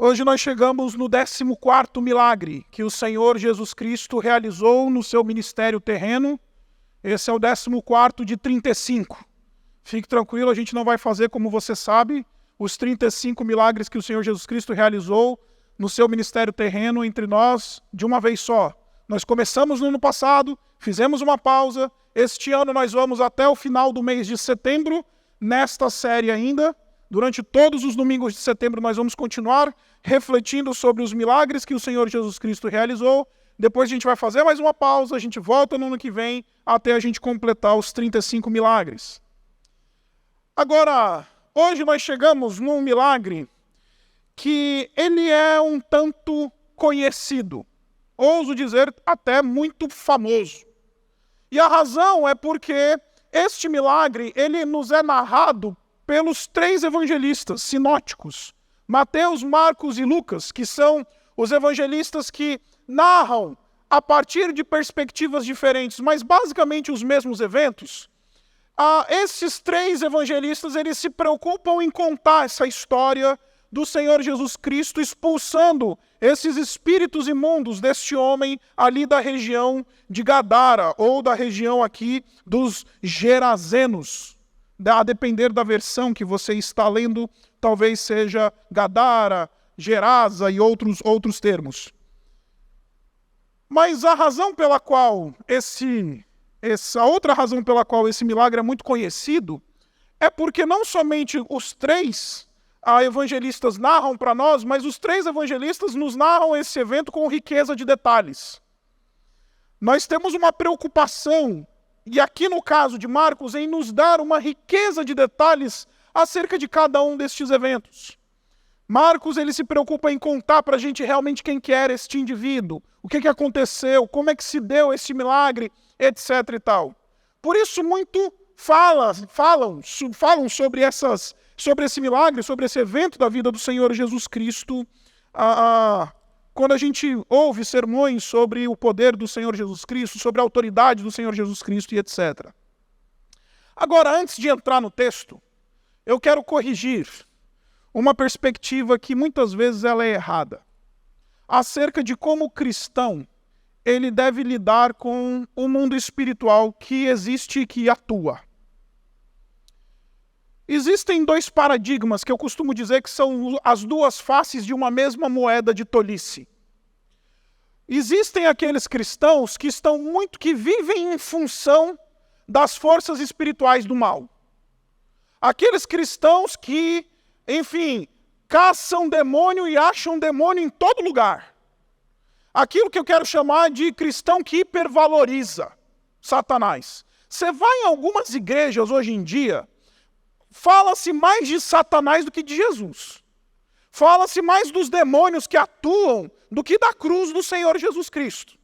Hoje nós chegamos no 14º milagre que o Senhor Jesus Cristo realizou no seu ministério terreno. Esse é o 14º de 35. Fique tranquilo, a gente não vai fazer, como você sabe, os 35 milagres que o Senhor Jesus Cristo realizou no seu ministério terreno entre nós de uma vez só. Nós começamos no ano passado, fizemos uma pausa. Este ano nós vamos até o final do mês de setembro, nesta série ainda. Durante todos os domingos de setembro nós vamos continuar refletindo sobre os milagres que o Senhor Jesus Cristo realizou. Depois a gente vai fazer mais uma pausa, a gente volta no ano que vem até a gente completar os 35 milagres. Agora, hoje nós chegamos num milagre que ele é um tanto conhecido, ouso dizer até muito famoso. E a razão é porque este milagre ele nos é narrado pelos 3 evangelistas sinóticos, Mateus, Marcos e Lucas, que são os evangelistas que narram a partir de perspectivas diferentes, mas basicamente os mesmos eventos. Esses 3 evangelistas eles se preocupam em contar essa história do Senhor Jesus Cristo expulsando esses espíritos imundos deste homem ali da região de Gadara, ou da região aqui dos Gerazenos. A depender da versão que você está lendo, talvez seja Gadara, Gerasa e outros termos. Mas a razão pela qual essa outra razão pela qual esse milagre é muito conhecido é porque não somente os 3 evangelistas narram para nós, mas os 3 evangelistas nos narram esse evento com riqueza de detalhes. Nós temos uma preocupação, e aqui no caso de Marcos, em nos dar uma riqueza de detalhes acerca de cada um destes eventos. Marcos ele se preocupa em contar para a gente realmente quem que era este indivíduo, o que aconteceu, como é que se deu esse milagre, etc. e tal. Por isso muito falam sobre esse milagre, sobre esse evento da vida do Senhor Jesus Cristo, quando a gente ouve sermões sobre o poder do Senhor Jesus Cristo, sobre a autoridade do Senhor Jesus Cristo e etc. Agora, antes de entrar no texto, eu quero corrigir uma perspectiva que muitas vezes ela é errada, acerca de como o cristão ele deve lidar com o mundo espiritual que existe e que atua. Existem 2 paradigmas que eu costumo dizer que são as 2 faces de uma mesma moeda de tolice. Existem aqueles cristãos que vivem em função das forças espirituais do mal. Aqueles cristãos que, enfim, caçam demônio e acham demônio em todo lugar. Aquilo que eu quero chamar de cristão que hipervaloriza Satanás. Você vai em algumas igrejas hoje em dia, fala-se mais de Satanás do que de Jesus. Fala-se mais dos demônios que atuam do que da cruz do Senhor Jesus Cristo.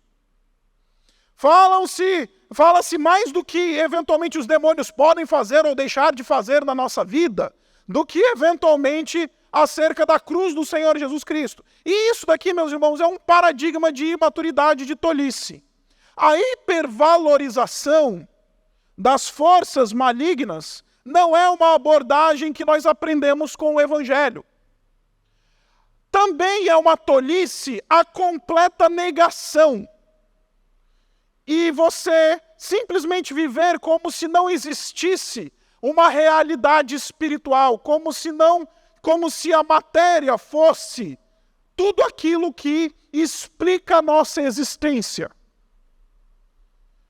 Fala-se mais do que eventualmente os demônios podem fazer ou deixar de fazer na nossa vida, do que eventualmente acerca da cruz do Senhor Jesus Cristo. E isso daqui, meus irmãos, é um paradigma de imaturidade, de tolice. A hipervalorização das forças malignas não é uma abordagem que nós aprendemos com o Evangelho. Também é uma tolice a completa negação. E você simplesmente viver como se não existisse uma realidade espiritual, como se a matéria fosse tudo aquilo que explica a nossa existência.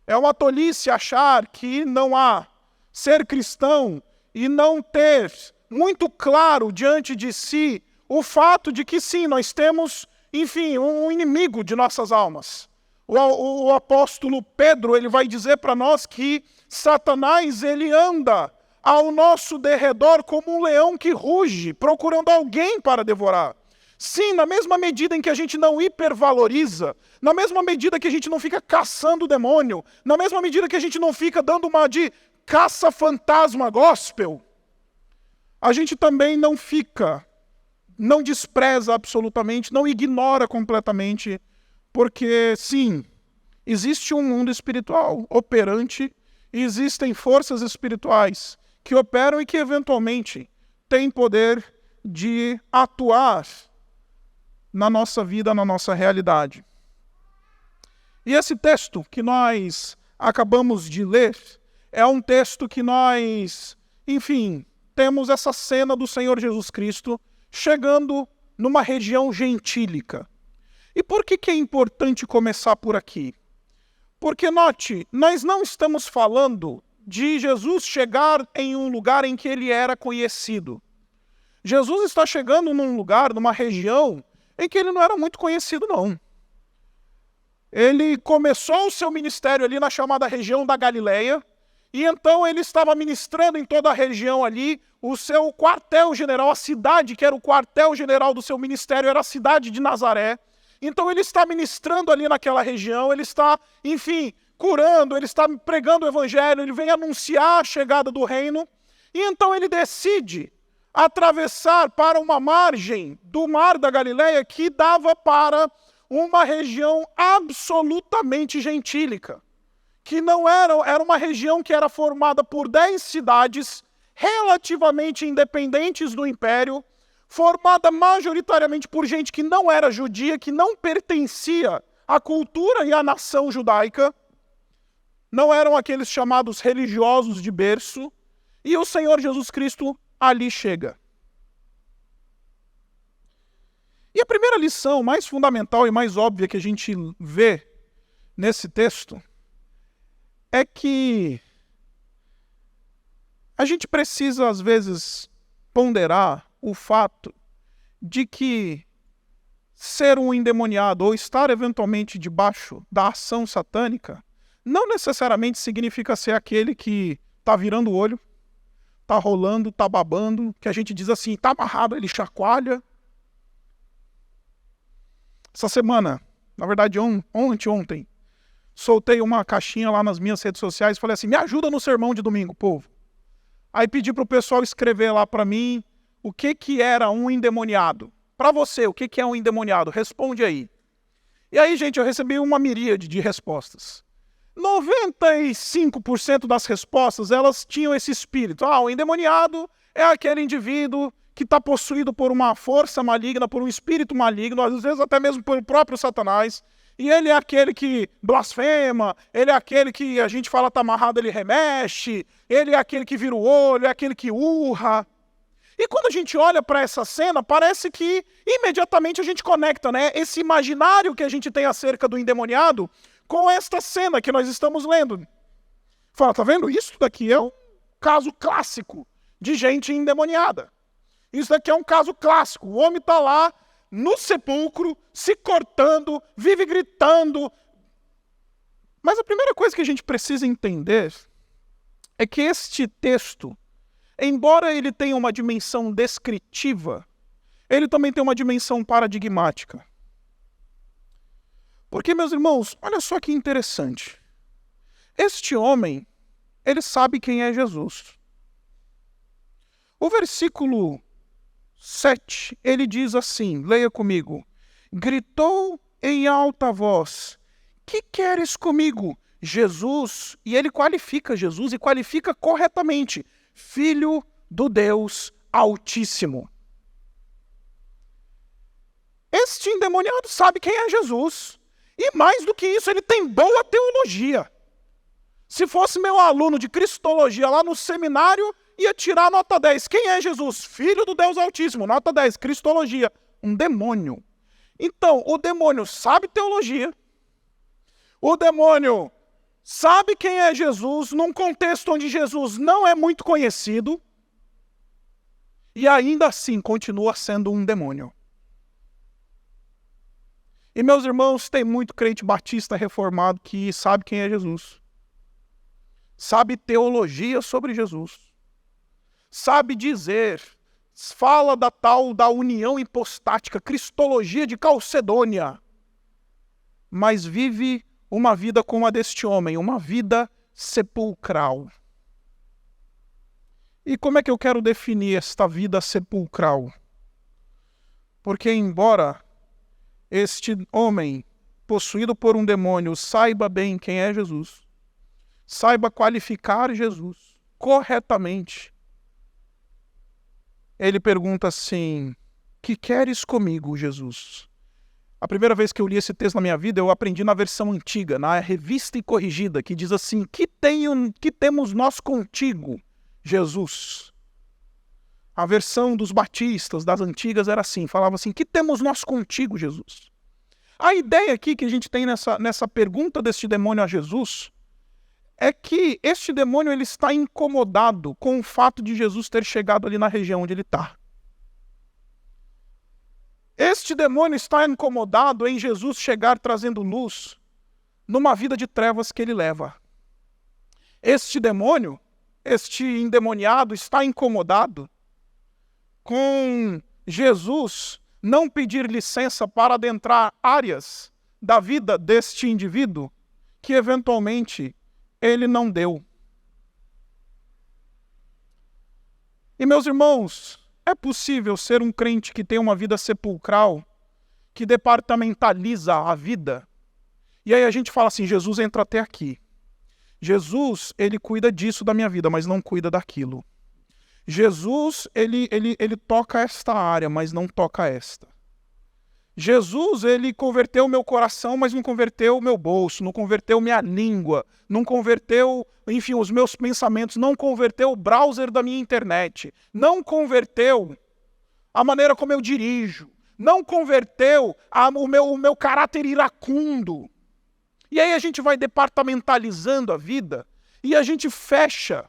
É uma tolice achar que não há ser cristão e não ter muito claro diante de si o fato de que sim, nós temos, enfim, um inimigo de nossas almas. O apóstolo Pedro ele vai dizer para nós que Satanás ele anda ao nosso derredor como um leão que ruge, procurando alguém para devorar. Sim, na mesma medida em que a gente não hipervaloriza, na mesma medida que a gente não fica caçando o demônio, na mesma medida que a gente não fica dando uma de caça-fantasma gospel, a gente também não despreza absolutamente, não ignora completamente, porque sim, existe um mundo espiritual operante, e existem forças espirituais que operam e que eventualmente têm poder de atuar na nossa vida, na nossa realidade. E esse texto que nós acabamos de ler é um texto que nós, enfim, temos essa cena do Senhor Jesus Cristo chegando numa região gentílica. E por que é importante começar por aqui? Porque, note, nós não estamos falando de Jesus chegar em um lugar em que ele era conhecido. Jesus está chegando num lugar, numa região, em que ele não era muito conhecido, não. Ele começou o seu ministério ali na chamada região da Galileia, e então ele estava ministrando em toda a região ali. O seu quartel-general, a cidade que era o quartel-general do seu ministério, era a cidade de Nazaré. Então ele está ministrando ali naquela região, ele está, enfim, curando, ele está pregando o evangelho, ele vem anunciar a chegada do reino. E então ele decide atravessar para uma margem do mar da Galileia que dava para uma região absolutamente gentílica, que não era uma região que era formada por 10 cidades relativamente independentes do império, formada majoritariamente por gente que não era judia, que não pertencia à cultura e à nação judaica, não eram aqueles chamados religiosos de berço, e o Senhor Jesus Cristo ali chega. E a primeira lição mais fundamental e mais óbvia que a gente vê nesse texto é que a gente precisa, às vezes, ponderar o fato de que ser um endemoniado ou estar eventualmente debaixo da ação satânica não necessariamente significa ser aquele que está virando o olho, está rolando, está babando, que a gente diz assim, está amarrado, ele chacoalha. Essa semana, na verdade ontem, soltei uma caixinha lá nas minhas redes sociais e falei assim, me ajuda no sermão de domingo, povo. Aí pedi para o pessoal escrever lá para mim o que era um endemoniado. Para você, o que é um endemoniado? Responde aí. E aí, gente, eu recebi uma miríade de respostas. 95% das respostas, elas tinham esse espírito. O endemoniado é aquele indivíduo que está possuído por uma força maligna, por um espírito maligno, às vezes até mesmo pelo próprio Satanás. E ele é aquele que blasfema, ele é aquele que a gente fala está amarrado, ele remexe, ele é aquele que vira o olho, é aquele que urra. E quando a gente olha para essa cena, parece que imediatamente a gente conecta, né, esse imaginário que a gente tem acerca do endemoniado com esta cena que nós estamos lendo. Fala, tá vendo? Isso daqui é um caso clássico de gente endemoniada. Isso daqui é um caso clássico. O homem está lá no sepulcro, se cortando, vive gritando. Mas a primeira coisa que a gente precisa entender é que este texto, embora ele tenha uma dimensão descritiva, ele também tem uma dimensão paradigmática. Porque, meus irmãos, olha só que interessante. Este homem, ele sabe quem é Jesus. O versículo 7, ele diz assim, leia comigo. Gritou em alta voz, que queres comigo, Jesus? E ele qualifica Jesus e qualifica corretamente, Filho do Deus Altíssimo. Este endemoniado sabe quem é Jesus. E mais do que isso, ele tem boa teologia. Se fosse meu aluno de cristologia lá no seminário, ia tirar nota 10. Quem é Jesus? Filho do Deus Altíssimo. Nota 10, cristologia. Um demônio. Então, o demônio sabe teologia. O demônio sabe quem é Jesus num contexto onde Jesus não é muito conhecido. E ainda assim continua sendo um demônio. E, meus irmãos, tem muito crente batista reformado que sabe quem é Jesus. Sabe teologia sobre Jesus. Sabe dizer, fala da união hipostática, cristologia de Calcedônia. Mas vive uma vida como a deste homem, uma vida sepulcral. E como é que eu quero definir esta vida sepulcral? Porque embora este homem, possuído por um demônio, saiba bem quem é Jesus, saiba qualificar Jesus corretamente, ele pergunta assim, que queres comigo, Jesus? A primeira vez que eu li esse texto na minha vida, eu aprendi na versão antiga, na Revista e Corrigida, que diz assim: que temos nós contigo, Jesus? A versão dos batistas, das antigas, era assim, falava assim: que temos nós contigo, Jesus? A ideia aqui que a gente tem nessa pergunta deste demônio a Jesus é que este demônio ele está incomodado com o fato de Jesus ter chegado ali na região onde ele está. Este demônio está incomodado em Jesus chegar trazendo luz numa vida de trevas que ele leva. Este demônio, este endemoniado, está incomodado com Jesus não pedir licença para adentrar áreas da vida deste indivíduo que eventualmente ele não deu. E meus irmãos, é possível ser um crente que tem uma vida sepulcral, que departamentaliza a vida? E aí a gente fala assim: Jesus entra até aqui. Jesus, ele cuida disso da minha vida, mas não cuida daquilo. Jesus, ele toca esta área, mas não toca esta. Jesus, ele converteu o meu coração, mas não converteu o meu bolso, não converteu minha língua, não converteu, enfim, os meus pensamentos, não converteu o browser da minha internet, não converteu a maneira como eu dirijo, não converteu o meu caráter iracundo. E aí a gente vai departamentalizando a vida e a gente fecha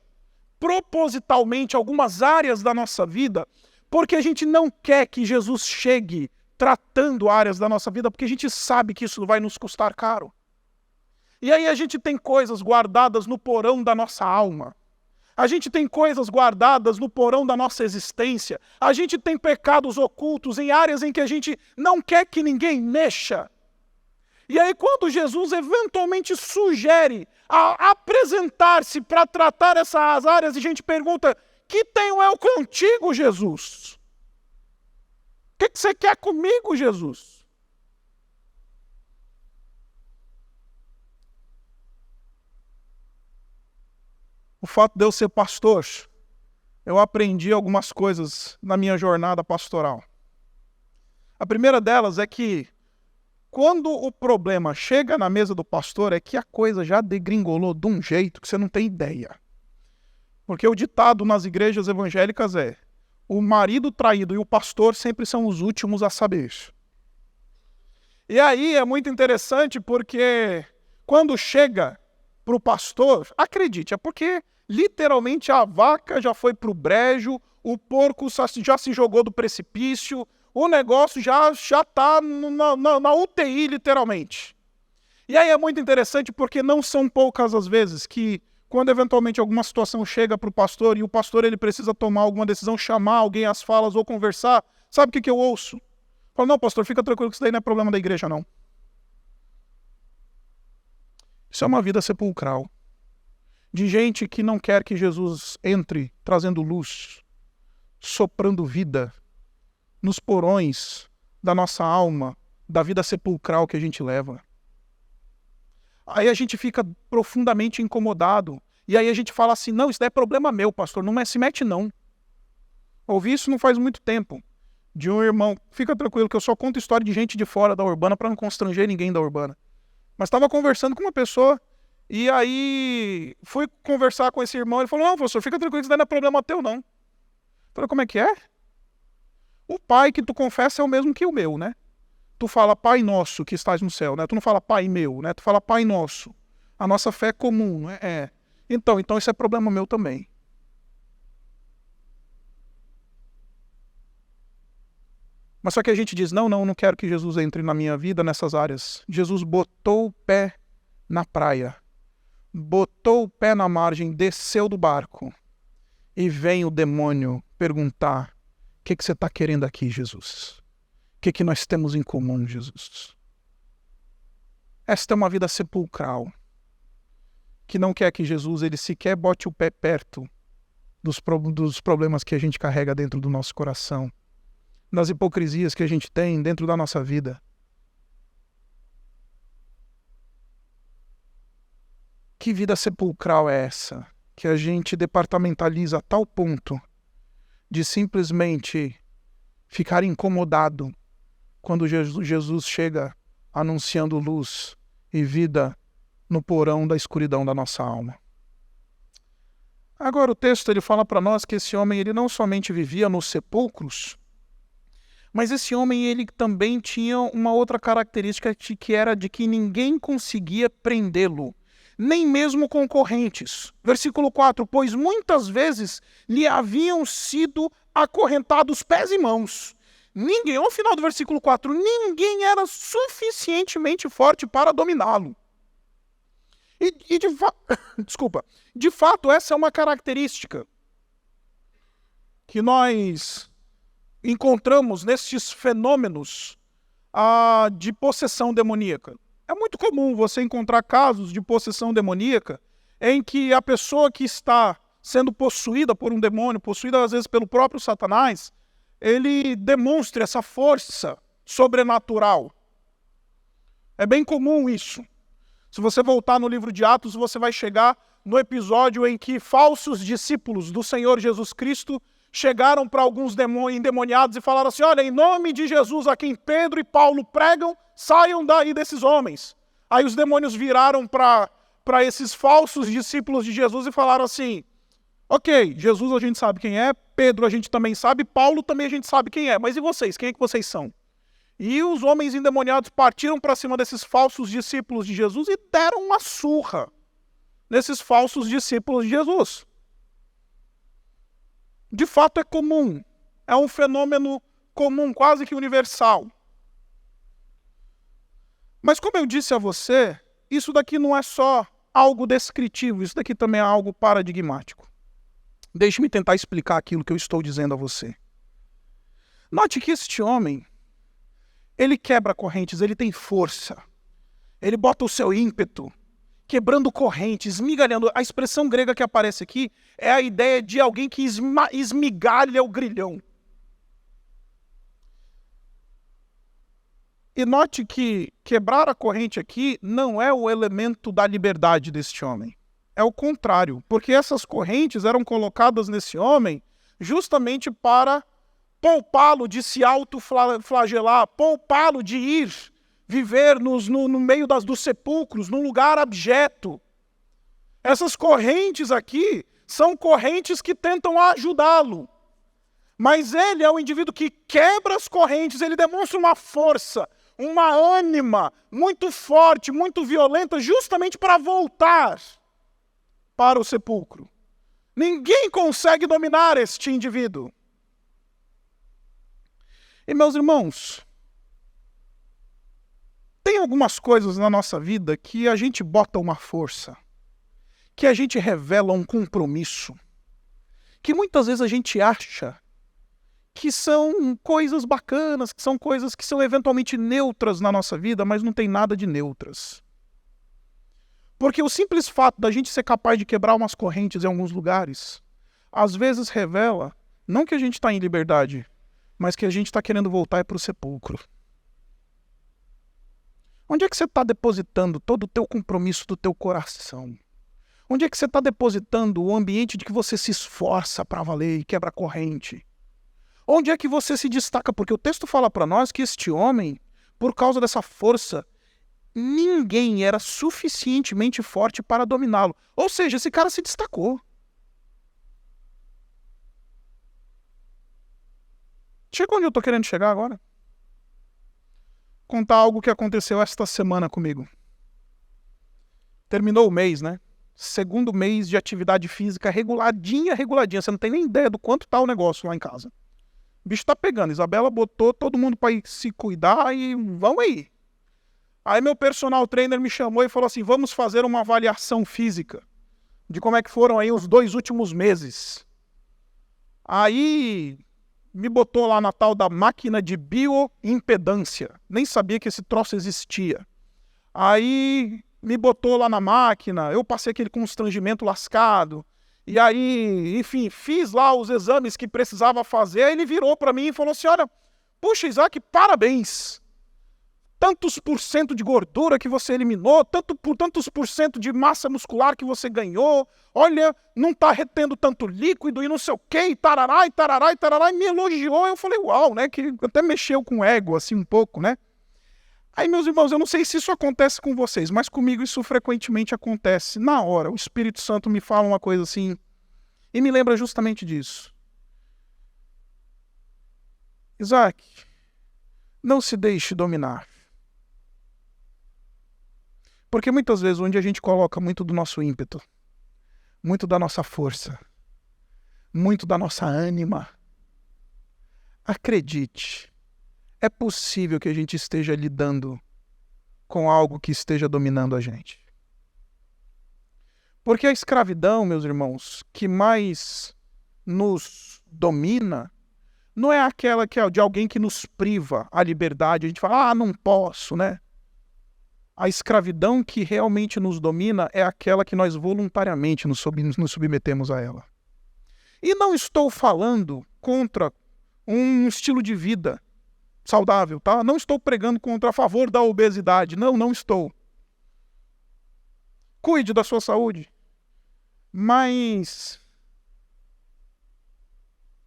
propositalmente algumas áreas da nossa vida, porque a gente não quer que Jesus chegue tratando áreas da nossa vida, porque a gente sabe que isso vai nos custar caro. E aí a gente tem coisas guardadas no porão da nossa alma. A gente tem coisas guardadas no porão da nossa existência. A gente tem pecados ocultos em áreas em que a gente não quer que ninguém mexa. E aí quando Jesus eventualmente sugere a apresentar-se para tratar essas áreas, a gente pergunta: que tenho eu contigo, Jesus? O que você quer comigo, Jesus? O fato de eu ser pastor, eu aprendi algumas coisas na minha jornada pastoral. A primeira delas é que quando o problema chega na mesa do pastor, é que a coisa já degringolou de um jeito que você não tem ideia. Porque o ditado nas igrejas evangélicas é: o marido traído e o pastor sempre são os últimos a saber. E aí é muito interessante porque quando chega para o pastor, acredite, é porque literalmente a vaca já foi para o brejo, o porco já se jogou do precipício, o negócio já está na UTI, literalmente. E aí é muito interessante porque não são poucas as vezes que, quando eventualmente alguma situação chega para o pastor e o pastor ele precisa tomar alguma decisão, chamar alguém às falas ou conversar, sabe o que eu ouço? Falo: não, pastor, fica tranquilo que isso daí não é problema da igreja, não. Isso é uma vida sepulcral. De gente que não quer que Jesus entre trazendo luz, soprando vida nos porões da nossa alma, da vida sepulcral que a gente leva. Aí a gente fica profundamente incomodado. E aí a gente fala assim: não, isso daí é problema meu, pastor, não se mete não. Ouvi isso não faz muito tempo, de um irmão. Fica tranquilo que eu só conto história de gente de fora da urbana para não constranger ninguém da urbana. Mas estava conversando com uma pessoa, e aí fui conversar com esse irmão, ele falou: não, pastor, fica tranquilo que isso daí não é problema teu não. Eu falei: como é que é? O pai que tu confessa é o mesmo que o meu, né? Tu fala Pai Nosso que estás no céu, né? Tu não fala Pai meu, né? Tu fala Pai Nosso. A nossa fé é comum, né? Então isso é problema meu também. Mas só que a gente diz: não quero que Jesus entre na minha vida nessas áreas. Jesus botou o pé na praia, botou o pé na margem, desceu do barco e vem o demônio perguntar: o que você está querendo aqui, Jesus? O que nós temos em comum, Jesus? Esta é uma vida sepulcral, que não quer que Jesus ele sequer bote o pé perto dos problemas que a gente carrega dentro do nosso coração, das hipocrisias que a gente tem dentro da nossa vida. Que vida sepulcral é essa? Que a gente departamentaliza a tal ponto de simplesmente ficar incomodado quando Jesus chega anunciando luz e vida no porão da escuridão da nossa alma. Agora o texto ele fala para nós que esse homem ele não somente vivia nos sepulcros, mas esse homem ele também tinha uma outra característica que era de que ninguém conseguia prendê-lo, nem mesmo concorrentes. Versículo 4, pois muitas vezes lhe haviam sido acorrentados pés e mãos. Ninguém, ao final do versículo 4, ninguém era suficientemente forte para dominá-lo. De fato, essa é uma característica que nós encontramos nestes fenômenos de possessão demoníaca. É muito comum você encontrar casos de possessão demoníaca em que a pessoa que está sendo possuída por um demônio, possuída às vezes pelo próprio Satanás, ele demonstra essa força sobrenatural. É bem comum isso. Se você voltar no livro de Atos, você vai chegar no episódio em que falsos discípulos do Senhor Jesus Cristo chegaram para alguns endemoniados e falaram assim, olha, em nome de Jesus a quem Pedro e Paulo pregam, saiam daí desses homens. Aí os demônios viraram para esses falsos discípulos de Jesus e falaram assim, ok, Jesus a gente sabe quem é, Pedro a gente também sabe, Paulo também a gente sabe quem é, mas e vocês? Quem é que vocês são? E os homens endemoniados partiram para cima desses falsos discípulos de Jesus e deram uma surra nesses falsos discípulos de Jesus. De fato é comum, é um fenômeno comum, quase que universal. Mas como eu disse a você, isso daqui não é só algo descritivo, isso daqui também é algo paradigmático. Deixe-me tentar explicar aquilo que eu estou dizendo a você. Note que este homem, ele quebra correntes, ele tem força. Ele bota o seu ímpeto, quebrando correntes, esmigalhando. A expressão grega que aparece aqui é a ideia de alguém que esmigalha o grilhão. E note que quebrar a corrente aqui não é o elemento da liberdade deste homem. É o contrário, porque essas correntes eram colocadas nesse homem justamente para poupá-lo de se autoflagelar, poupá-lo de ir viver no meio dos sepulcros, num lugar abjeto. Essas correntes aqui são correntes que tentam ajudá-lo. Mas ele é o indivíduo que quebra as correntes, ele demonstra uma força, uma ânima muito forte, muito violenta, justamente para voltar para o sepulcro. Ninguém consegue dominar este indivíduo. E meus irmãos, tem algumas coisas na nossa vida que a gente bota uma força, que a gente revela um compromisso, que muitas vezes a gente acha que são coisas bacanas, que são coisas que são eventualmente neutras na nossa vida, mas não tem nada de neutras. Porque o simples fato da gente ser capaz de quebrar umas correntes em alguns lugares, às vezes revela, não que a gente está em liberdade, mas que a gente está querendo voltar para o sepulcro. Onde é que você está depositando todo o teu compromisso do teu coração? Onde é que você está depositando o ambiente de que você se esforça para valer e quebra a corrente? Onde é que você se destaca? Porque o texto fala para nós que este homem, por causa dessa força, ninguém era suficientemente forte para dominá-lo. Ou seja, esse cara se destacou. Chega onde eu estou querendo chegar agora? Contar algo que aconteceu esta semana comigo. Terminou o mês, né? Segundo mês de atividade física reguladinha. Você não tem nem ideia do quanto tá o negócio lá em casa. O bicho tá pegando. Isabela botou todo mundo para ir se cuidar e vamos aí. Aí meu personal trainer me chamou e falou assim, vamos fazer uma avaliação física de como é que foram aí os 2 últimos meses. Aí me botou lá na tal da máquina de bioimpedância. Nem sabia que esse troço existia. Aí me botou lá na máquina, eu passei aquele constrangimento lascado. E aí, enfim, fiz lá os exames que precisava fazer. Aí ele virou para mim e falou assim, olha, puxa, Isaac, parabéns. tantos por cento de gordura que você eliminou, tantos por cento de massa muscular que você ganhou, olha, não está retendo tanto líquido e não sei o quê, e tarará, e tarará, e tarará, e me elogiou. Eu falei, uau, né, que até mexeu com o ego, assim, um pouco, né? Aí, meus irmãos, eu não sei se isso acontece com vocês, mas comigo isso frequentemente acontece. Na hora, o Espírito Santo me fala uma coisa assim, e me lembra justamente disso. Isaac, não se deixe dominar. Porque muitas vezes onde a gente coloca muito do nosso ímpeto, muito da nossa força, muito da nossa ânima, acredite, é possível que a gente esteja lidando com algo que esteja dominando a gente. Porque a escravidão, meus irmãos, que mais nos domina, não é aquela que é de alguém que nos priva a liberdade, a gente fala, não posso, né? A escravidão que realmente nos domina é aquela que nós voluntariamente nos submetemos a ela. E não estou falando contra um estilo de vida saudável, tá? Não estou pregando a favor da obesidade. Não estou. Cuide da sua saúde. Mas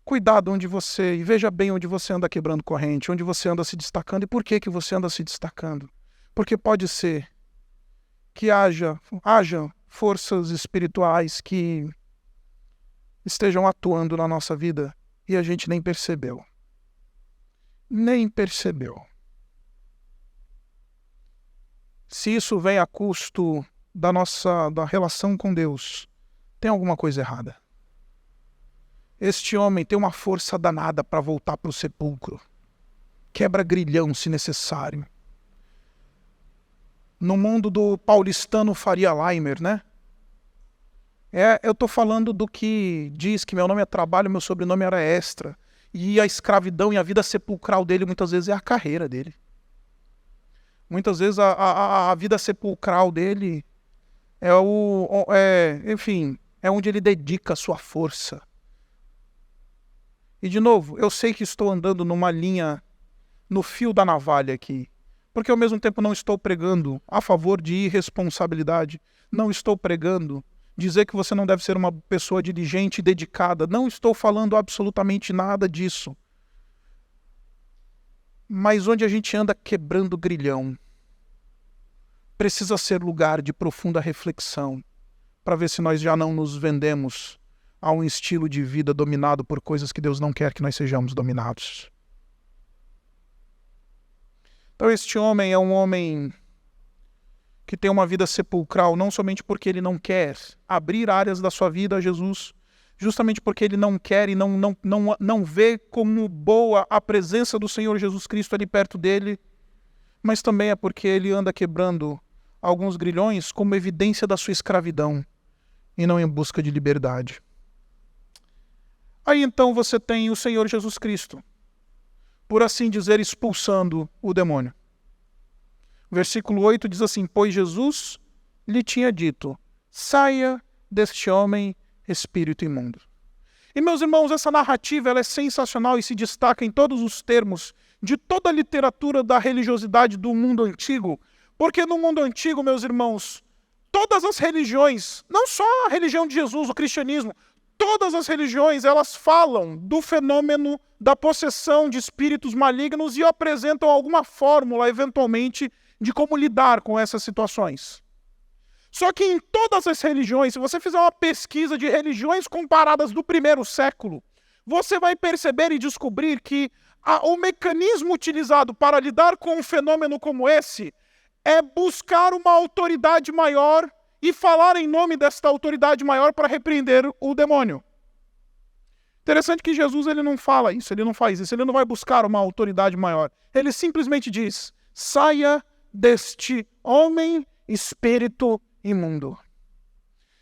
cuidado onde você, e veja bem onde você anda quebrando corrente, onde você anda se destacando e por que você anda se destacando. Porque pode ser que haja forças espirituais que estejam atuando na nossa vida e a gente nem percebeu. Nem percebeu. Se isso vem a custo da relação com Deus, tem alguma coisa errada. Este homem tem uma força danada para voltar para o sepulcro. Quebra grilhão se necessário. No mundo do paulistano Faria Limer, né? Eu estou falando do que diz que meu nome é trabalho, meu sobrenome era extra. E a escravidão e a vida sepulcral dele muitas vezes é a carreira dele. Muitas vezes a vida sepulcral dele é onde ele dedica a sua força. E de novo, eu sei que estou andando numa linha, no fio da navalha aqui. Porque ao mesmo tempo não estou pregando a favor de irresponsabilidade. Não estou pregando dizer que você não deve ser uma pessoa diligente e dedicada. Não estou falando absolutamente nada disso. Mas onde a gente anda quebrando grilhão, precisa ser lugar de profunda reflexão para ver se nós já não nos vendemos a um estilo de vida dominado por coisas que Deus não quer que nós sejamos dominados. Então este homem é um homem que tem uma vida sepulcral, não somente porque ele não quer abrir áreas da sua vida a Jesus, justamente porque ele não quer e não vê como boa a presença do Senhor Jesus Cristo ali perto dele, mas também é porque ele anda quebrando alguns grilhões como evidência da sua escravidão e não em busca de liberdade. Aí então você tem o Senhor Jesus Cristo, por assim dizer, expulsando o demônio. O versículo 8 diz assim, pois Jesus lhe tinha dito, saia deste homem, espírito imundo. E meus irmãos, essa narrativa ela é sensacional e se destaca em todos os termos de toda a literatura da religiosidade do mundo antigo, porque no mundo antigo, meus irmãos, todas as religiões, não só a religião de Jesus, o cristianismo, todas as religiões, elas falam do fenômeno da possessão de espíritos malignos e apresentam alguma fórmula, eventualmente, de como lidar com essas situações. Só que em todas as religiões, se você fizer uma pesquisa de religiões comparadas do primeiro século, você vai perceber e descobrir que o mecanismo utilizado para lidar com um fenômeno como esse é buscar uma autoridade maior e falar em nome desta autoridade maior para repreender o demônio. Interessante que Jesus ele não fala isso, ele não faz isso, ele não vai buscar uma autoridade maior. Ele simplesmente diz, saia deste homem, espírito imundo.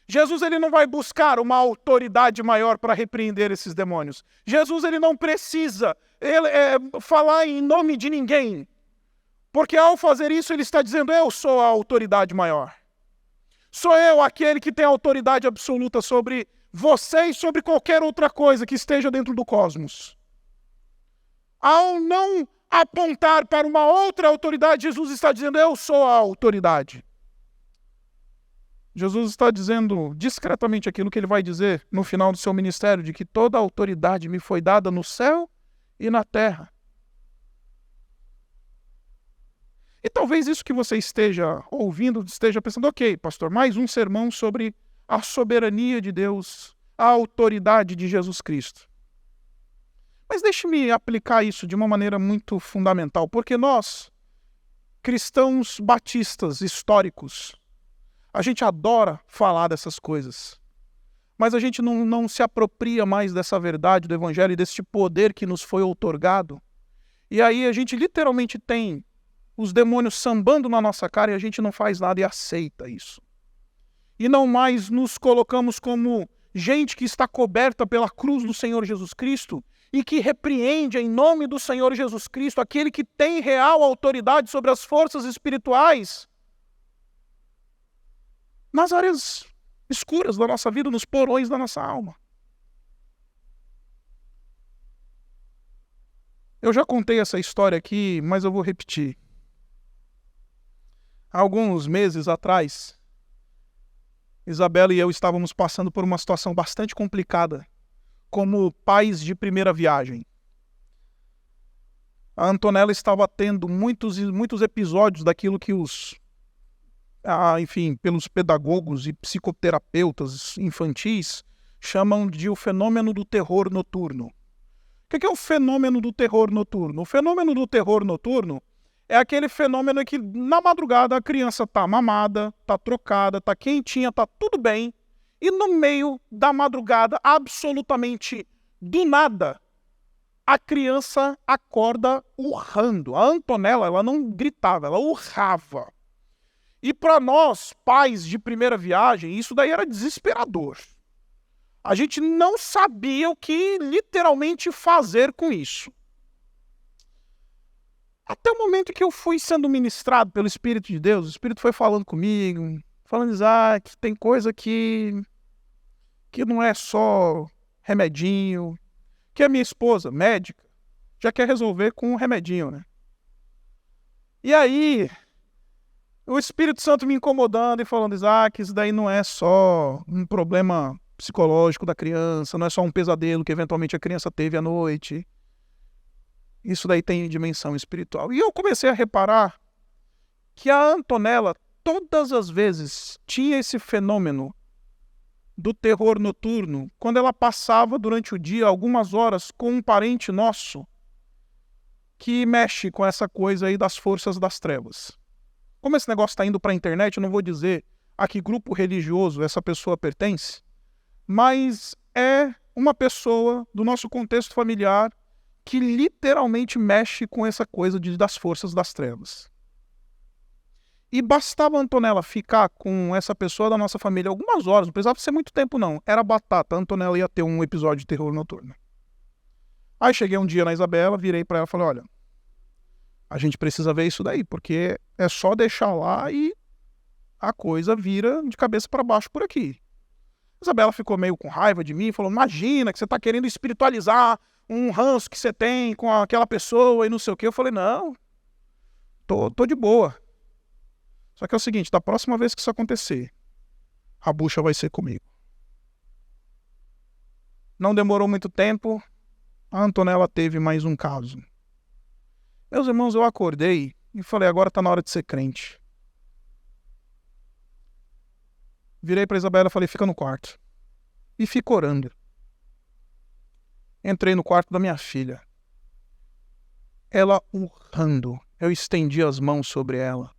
Jesus ele não vai buscar uma autoridade maior para repreender esses demônios. Jesus ele não precisa falar em nome de ninguém, porque ao fazer isso ele está dizendo, eu sou a autoridade maior. Sou eu aquele que tem autoridade absoluta sobre você e sobre qualquer outra coisa que esteja dentro do cosmos. Ao não apontar para uma outra autoridade. Jesus está dizendo, eu sou a autoridade. Jesus está dizendo discretamente aquilo que ele vai dizer no final do seu ministério, de que toda a autoridade me foi dada no céu e na terra. E talvez isso que você esteja ouvindo, esteja pensando, ok, pastor, mais um sermão sobre a soberania de Deus, a autoridade de Jesus Cristo. Mas deixe-me aplicar isso de uma maneira muito fundamental, porque nós, cristãos batistas históricos, a gente adora falar dessas coisas, mas a gente não se apropria mais dessa verdade do Evangelho e desse poder que nos foi outorgado. E aí a gente literalmente tem os demônios sambando na nossa cara e a gente não faz nada e aceita isso. E não mais nos colocamos como gente que está coberta pela cruz do Senhor Jesus Cristo e que repreende em nome do Senhor Jesus Cristo aquele que tem real autoridade sobre as forças espirituais nas áreas escuras da nossa vida, nos porões da nossa alma. Eu já contei essa história aqui, mas eu vou repetir. Há alguns meses atrás, Isabela e eu estávamos passando por uma situação bastante complicada, como pais de primeira viagem. A Antonella estava tendo muitos episódios daquilo que pelos pedagogos e psicoterapeutas infantis, chamam de o fenômeno do terror noturno. O que é o fenômeno do terror noturno? O fenômeno do terror noturno é aquele fenômeno que na madrugada a criança está mamada, está trocada, está quentinha, está tudo bem, e no meio da madrugada, absolutamente do nada, a criança acorda urrando. A Antonella, ela não gritava, ela urrava. E para nós, pais de primeira viagem, isso daí era desesperador. A gente não sabia o que literalmente fazer com isso. Até o momento que eu fui sendo ministrado pelo Espírito de Deus, o Espírito foi falando comigo, falando, Isaac, tem coisa que não é só remedinho, que a minha esposa, médica, já quer resolver com um remedinho, né? E aí, o Espírito Santo me incomodando e falando, Isaac, isso daí não é só um problema psicológico da criança, não é só um pesadelo que eventualmente a criança teve à noite. Isso daí tem dimensão espiritual. E eu comecei a reparar que a Antonella, todas as vezes, tinha esse fenômeno do terror noturno, quando ela passava durante o dia algumas horas com um parente nosso que mexe com essa coisa aí das forças das trevas. Como esse negócio está indo para a internet, eu não vou dizer a que grupo religioso essa pessoa pertence, mas é uma pessoa do nosso contexto familiar que literalmente mexe com essa coisa das forças das trevas. E bastava a Antonella ficar com essa pessoa da nossa família algumas horas, não precisava ser muito tempo não, era batata, a Antonella ia ter um episódio de terror noturno. Aí cheguei um dia na Isabela, virei para ela e falei, olha, a gente precisa ver isso daí, porque é só deixar lá e a coisa vira de cabeça para baixo por aqui. Isabela ficou meio com raiva de mim e falou, imagina que você está querendo espiritualizar um ranço que você tem com aquela pessoa e não sei o quê. Eu falei, não, tô de boa. Só que é o seguinte, da próxima vez que isso acontecer, a bucha vai ser comigo. Não demorou muito tempo, a Antonella teve mais um caso. Meus irmãos, eu acordei e falei, agora está na hora de ser crente. Virei para Isabela e falei, fica no quarto. E fico orando. Entrei no quarto da minha filha. Ela urrando. Eu estendi as mãos sobre ela.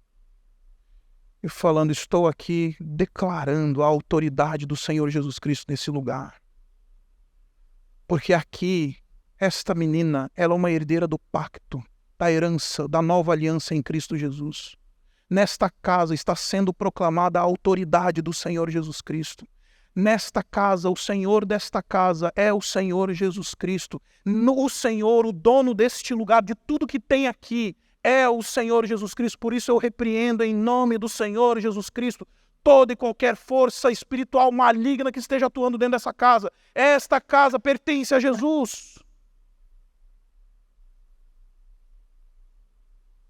E falando, estou aqui declarando a autoridade do Senhor Jesus Cristo nesse lugar. Porque aqui, esta menina, ela é uma herdeira do pacto, da herança, da nova aliança em Cristo Jesus. Nesta casa está sendo proclamada a autoridade do Senhor Jesus Cristo. Nesta casa, o Senhor desta casa é o Senhor Jesus Cristo. O Senhor, o dono deste lugar, de tudo que tem aqui, é o Senhor Jesus Cristo. Por isso eu repreendo em nome do Senhor Jesus Cristo toda e qualquer força espiritual maligna que esteja atuando dentro dessa casa. Esta casa pertence a Jesus.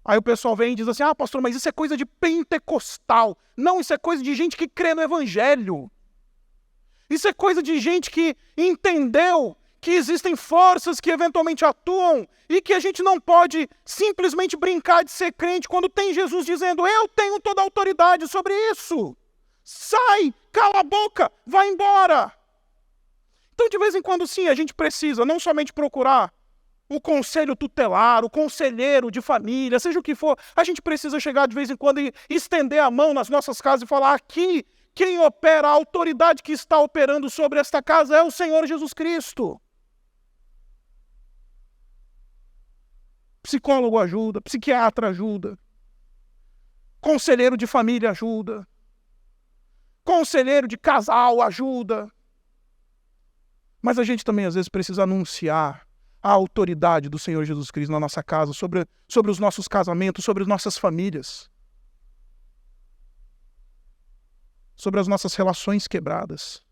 Aí o pessoal vem e diz assim, pastor, mas isso é coisa de pentecostal. Não, isso é coisa de gente que crê no evangelho. Isso é coisa de gente que entendeu que existem forças que eventualmente atuam e que a gente não pode simplesmente brincar de ser crente quando tem Jesus dizendo, eu tenho toda a autoridade sobre isso. Sai, cala a boca, vai embora. Então, de vez em quando, sim, a gente precisa não somente procurar o conselho tutelar, o conselheiro de família, seja o que for, a gente precisa chegar de vez em quando e estender a mão nas nossas casas e falar, aqui, quem opera, a autoridade que está operando sobre esta casa é o Senhor Jesus Cristo. Psicólogo ajuda, psiquiatra ajuda, conselheiro de família ajuda, conselheiro de casal ajuda. Mas a gente também às vezes precisa anunciar a autoridade do Senhor Jesus Cristo na nossa casa, sobre os nossos casamentos, sobre as nossas famílias, sobre as nossas relações quebradas.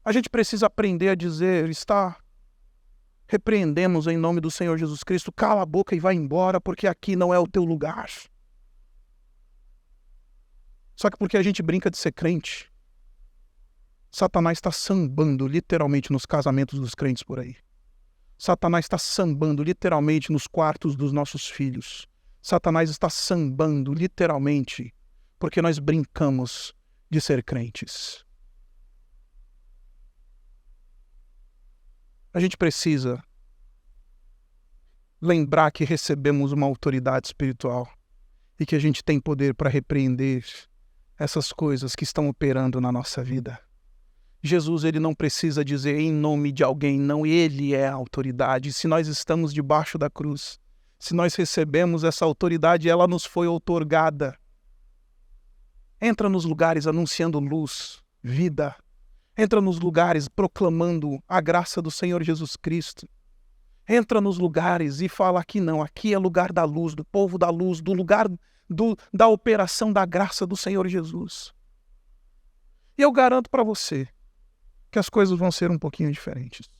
A gente precisa aprender a dizer, repreendemos em nome do Senhor Jesus Cristo, cala a boca e vai embora, porque aqui não é o teu lugar. Só que porque a gente brinca de ser crente, Satanás está sambando literalmente nos casamentos dos crentes por aí. Satanás está sambando literalmente nos quartos dos nossos filhos. Satanás está sambando literalmente porque nós brincamos de ser crentes. A gente precisa lembrar que recebemos uma autoridade espiritual e que a gente tem poder para repreender essas coisas que estão operando na nossa vida. Jesus, ele não precisa dizer em nome de alguém, não, ele é a autoridade. Se nós estamos debaixo da cruz, se nós recebemos essa autoridade, ela nos foi outorgada. Entra nos lugares anunciando luz, vida. Entra nos lugares proclamando a graça do Senhor Jesus Cristo. Entra nos lugares e fala aqui não, aqui é lugar da luz, do povo da luz, do lugar da operação da graça do Senhor Jesus. E eu garanto para você que as coisas vão ser um pouquinho diferentes.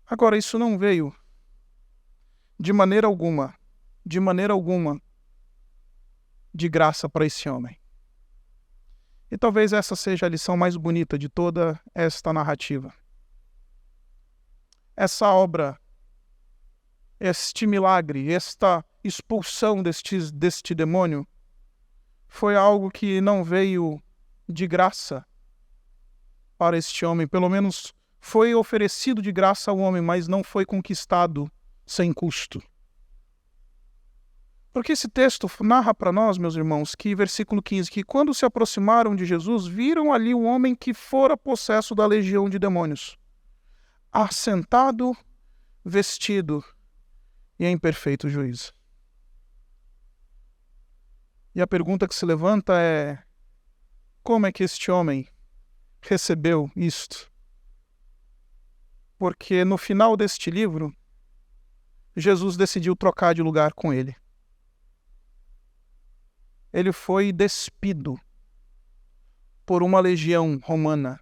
Agora, isso não veio de maneira alguma, de graça para esse homem. E talvez essa seja a lição mais bonita de toda esta narrativa. Essa obra, este milagre, esta expulsão deste demônio, foi algo que não veio de graça para este homem. Pelo menos foi oferecido de graça ao homem, mas não foi conquistado sem custo. Porque esse texto narra para nós, meus irmãos, que versículo 15, que quando se aproximaram de Jesus, viram ali um homem que fora possesso da legião de demônios, assentado, vestido e em perfeito juízo. E a pergunta que se levanta é, como é que este homem recebeu isto? Porque no final deste livro, Jesus decidiu trocar de lugar com ele. Ele foi despido por uma legião romana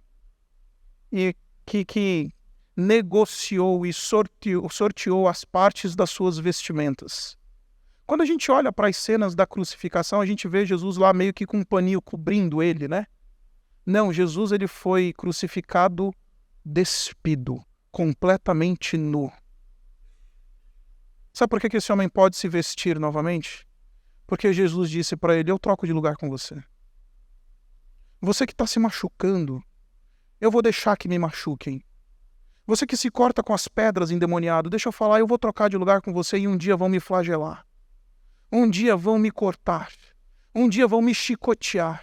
e que negociou e sorteou as partes das suas vestimentas. Quando a gente olha para as cenas da crucificação, a gente vê Jesus lá meio que com um paninho cobrindo ele, né? Não, Jesus ele foi crucificado despido, completamente nu. Sabe por que esse homem pode se vestir novamente? Porque Jesus disse para ele, eu troco de lugar com você. Você que está se machucando, eu vou deixar que me machuquem. Você que se corta com as pedras endemoniado, deixa eu falar, eu vou trocar de lugar com você e um dia vão me flagelar. Um dia vão me cortar. Um dia vão me chicotear.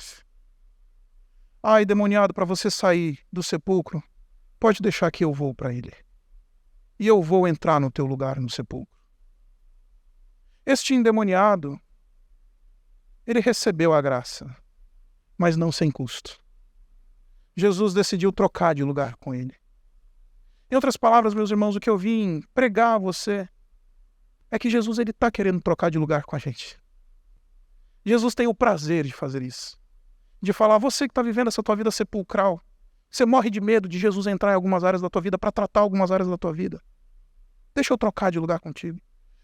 Ai, demoniado, para você sair do sepulcro, pode deixar que eu vou para ele. E eu vou entrar no teu lugar no sepulcro. Este endemoniado, ele recebeu a graça, mas não sem custo. Jesus decidiu trocar de lugar com ele. Em outras palavras, meus irmãos, o que eu vim pregar a você é que Jesus está querendo trocar de lugar com a gente. Jesus tem o prazer de fazer isso. De falar, você que está vivendo essa tua vida sepulcral, Você morre de medo de Jesus entrar em algumas áreas da tua vida para tratar algumas áreas da tua vida. Deixa eu trocar de lugar contigo.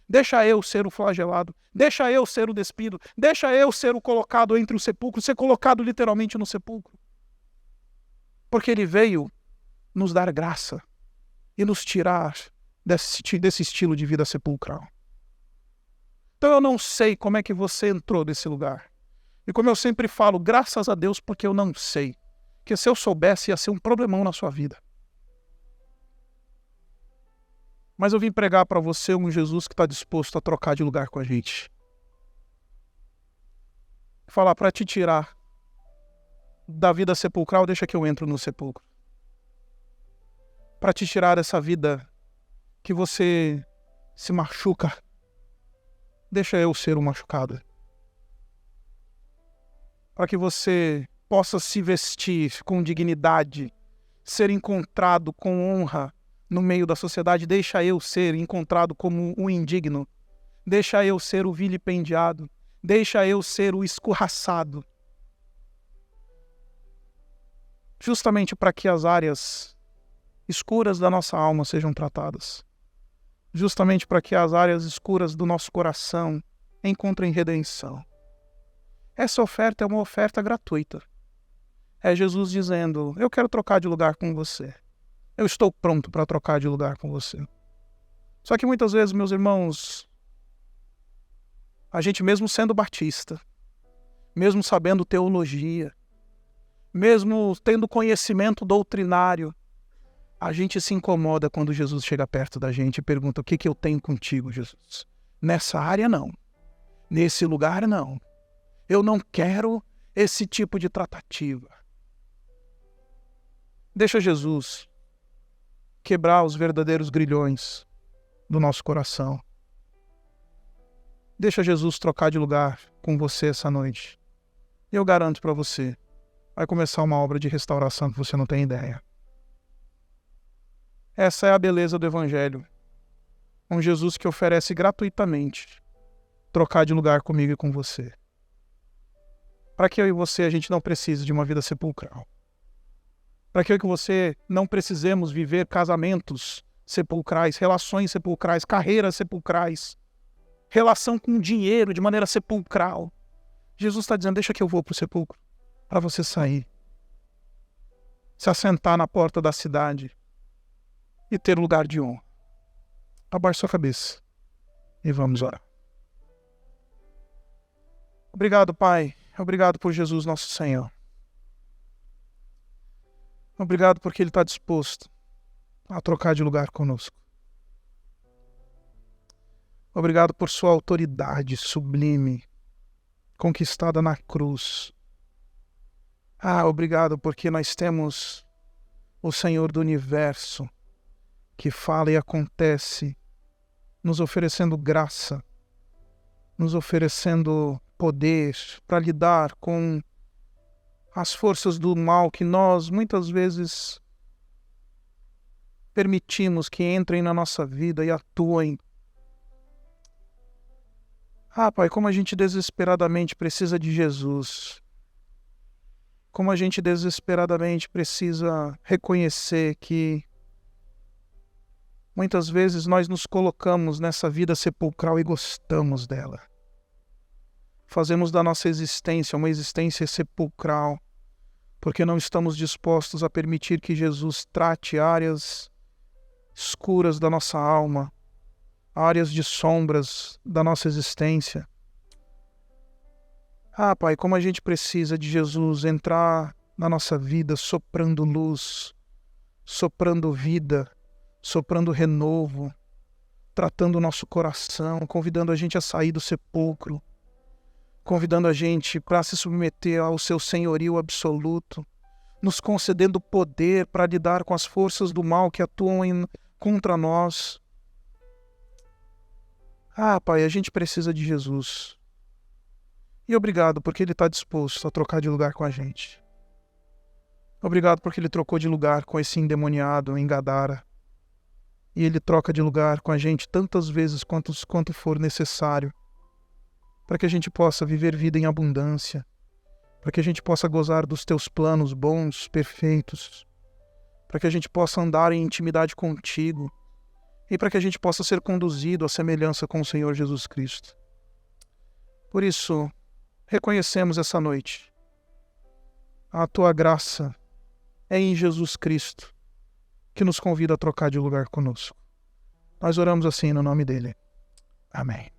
Deixa eu ser o flagelado. Deixa eu ser o despido. Deixa eu ser o colocado entre os sepulcros, ser colocado literalmente no sepulcro. Porque ele veio nos dar graça e nos tirar desse estilo de vida sepulcral. Então eu não sei como é que você entrou nesse lugar. E como eu sempre falo, graças a Deus, porque eu não sei. Porque se eu soubesse, ia ser um problemão na sua vida. Mas eu vim pregar para você um Jesus que está disposto a trocar de lugar com a gente. Falar para te tirar da vida sepulcral, deixa que eu entro no sepulcro. Para te tirar dessa vida que você se machuca, deixa eu ser o machucado. Para que você possa se vestir com dignidade, ser encontrado com honra no meio da sociedade, deixa eu ser encontrado como um indigno, deixa eu ser o vilipendiado, deixa eu ser o escorraçado. Justamente para que as áreas escuras da nossa alma sejam tratadas. Justamente para que as áreas escuras do nosso coração encontrem redenção. Essa oferta é uma oferta gratuita. É Jesus dizendo, eu quero trocar de lugar com você. Eu estou pronto para trocar de lugar com você. Só que muitas vezes, meus irmãos, a gente mesmo sendo batista, mesmo sabendo teologia, mesmo tendo conhecimento doutrinário, a gente se incomoda quando Jesus chega perto da gente e pergunta, o que eu tenho contigo, Jesus? Nessa área não. Nesse lugar não. Eu não quero esse tipo de tratativa. Deixa Jesus quebrar os verdadeiros grilhões do nosso coração. Deixa Jesus trocar de lugar com você essa noite. E eu garanto para você, vai começar uma obra de restauração que você não tem ideia. Essa é a beleza do Evangelho. Um Jesus que oferece gratuitamente trocar de lugar comigo e com você. Para que eu e você a gente não precise de uma vida sepulcral. Para que eu e você não precisemos viver casamentos sepulcrais, relações sepulcrais, carreiras sepulcrais, relação com dinheiro de maneira sepulcral. Jesus está dizendo, deixa que eu vou para o sepulcro, para você sair, se assentar na porta da cidade e ter lugar de honra. Abaixe sua cabeça e vamos orar. Obrigado, Pai. Obrigado por Jesus, nosso Senhor. Obrigado porque Ele está disposto a trocar de lugar conosco. Obrigado por sua autoridade sublime, conquistada na cruz. Obrigado porque nós temos o Senhor do Universo, que fala e acontece, nos oferecendo graça, nos oferecendo poder para lidar com as forças do mal que nós muitas vezes permitimos que entrem na nossa vida e atuem. Pai, como a gente desesperadamente precisa de Jesus. Como a gente desesperadamente precisa reconhecer que muitas vezes nós nos colocamos nessa vida sepulcral e gostamos dela. Fazemos da nossa existência uma existência sepulcral, porque não estamos dispostos a permitir que Jesus trate áreas escuras da nossa alma, áreas de sombras da nossa existência. Pai, como a gente precisa de Jesus entrar na nossa vida soprando luz, soprando vida, soprando renovo, tratando o nosso coração, convidando a gente a sair do sepulcro, convidando a gente para se submeter ao seu senhorio absoluto, nos concedendo poder para lidar com as forças do mal que atuam contra nós. Pai, a gente precisa de Jesus. E obrigado porque Ele está disposto a trocar de lugar com a gente. Obrigado porque Ele trocou de lugar com esse endemoniado em Gadara. E Ele troca de lugar com a gente tantas vezes quanto for necessário, para que a gente possa viver vida em abundância, para que a gente possa gozar dos Teus planos bons, perfeitos, para que a gente possa andar em intimidade contigo e para que a gente possa ser conduzido à semelhança com o Senhor Jesus Cristo. Por isso, reconhecemos essa noite a tua graça é em Jesus Cristo, que nos convida a trocar de lugar conosco. Nós oramos assim no nome dele. Amém.